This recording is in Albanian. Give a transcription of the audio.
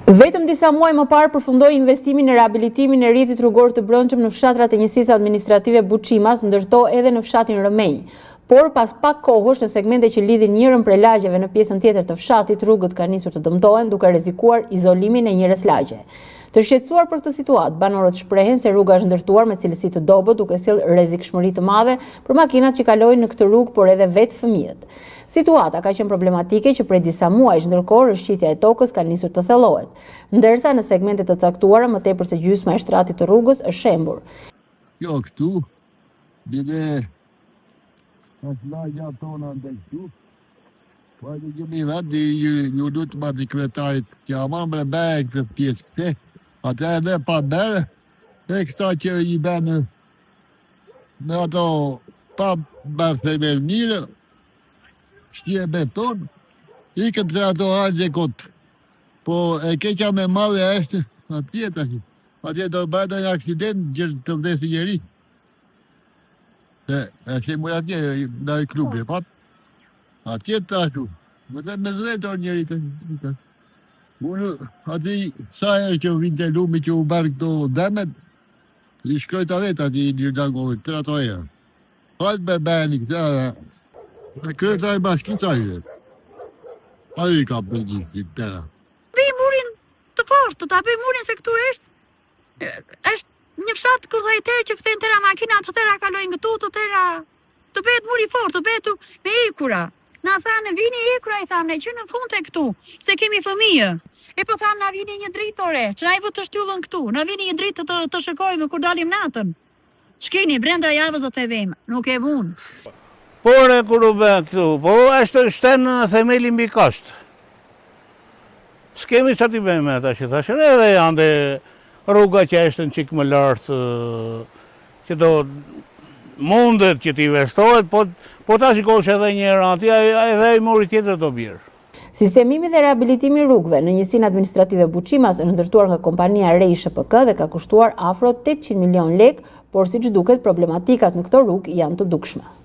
Vetëm disa muaj më parë përfundoi investimi në rehabilitimin e rrjetit rrugor të brendshëm në fshatrat e njësisë administrative Buçimas, ndërto edhe në fshatin Rëmenj. Por pas pak kohësh në segmente që lidhin njërën prej lagjeve në pjesën tjetër të fshatit, rrugët kanë nisur të dëmtohen duke rrezikuar izolimin e njërës lagje. Të shqetësuar për këtë situatë, banorët shprehen se rruga është ndërtuar me cilësi të dobët, duke sjellë rrezikshmëri të madhe për makinat që kalojnë në këtë rrugë, por edhe vetë fëmijët. Situata ka qenë problematike që prej disa muajsh, ndërkohë rrëshqitja e tokës ka nisur të thellohet, ndërsa në segmente të caktuara më tepër se gjysma e shtratit të rrugës është shembur. Jo këtu, bile është lagja tona ndaj këtu. Po edhe gjemi vetë, ju lutë ma di kretarit që ama më rebejë këtë pjesë këte, atë e ne pa bere, e këta që i benë në ato pa bërë themel mire, shtje beton, i këtë se ato hargje kotë. Po e keqa me madhe eshte, atje do bëjtë një aksident gjërë të vdesi njeri. E shemur atje, në i klubi, pat. Atje të ashtu, më të me zvetor njeri të një. Unë ati sa herë që vinte lumi që u bërë këto demet, i shkrojt adet ati i një dangollit, të ato herë. Hajtë me bërni këta, e kretar i bashkita i dhe. A i ka përgjithit tëra. Bëj murin të fortë, ta bëj murin se këtu është një fshat kur dhe i tërë që këthejnë tëra makina, të tëra kalojnë këtu, të tëra të bëhet muri fort, të bëhet me ikura. Na thanë, vini ikura, i thamë, ne që në fund e këtu, se kemi fëmijë. E po thamë, na vini një dritore, që na i vë të shtyllën këtu, na vini një dritë të shëkojme kur dalim natën. Shkeni, brenda javës do të vejmë, nuk e vunë. Por e kur u bëhe këtu, po është shtenë në themeli mbi kashtë. S'kemi që t'i bëjmë me ta që thashën, edhe janë dhe rruga që është në qikë më lartë, që do mundet që t'investohet, po ta shikosh edhe njëra ati, edhe i mori tjetër të birë. Sistemimi dhe rehabilitimi rrugëve në njësinë administrative Buçimas është ndërtuar nga kompania Rej SHPK dhe ka kushtuar afro 800 milion lek, por siç duket problematikat në këto rrugë janë të dukshme.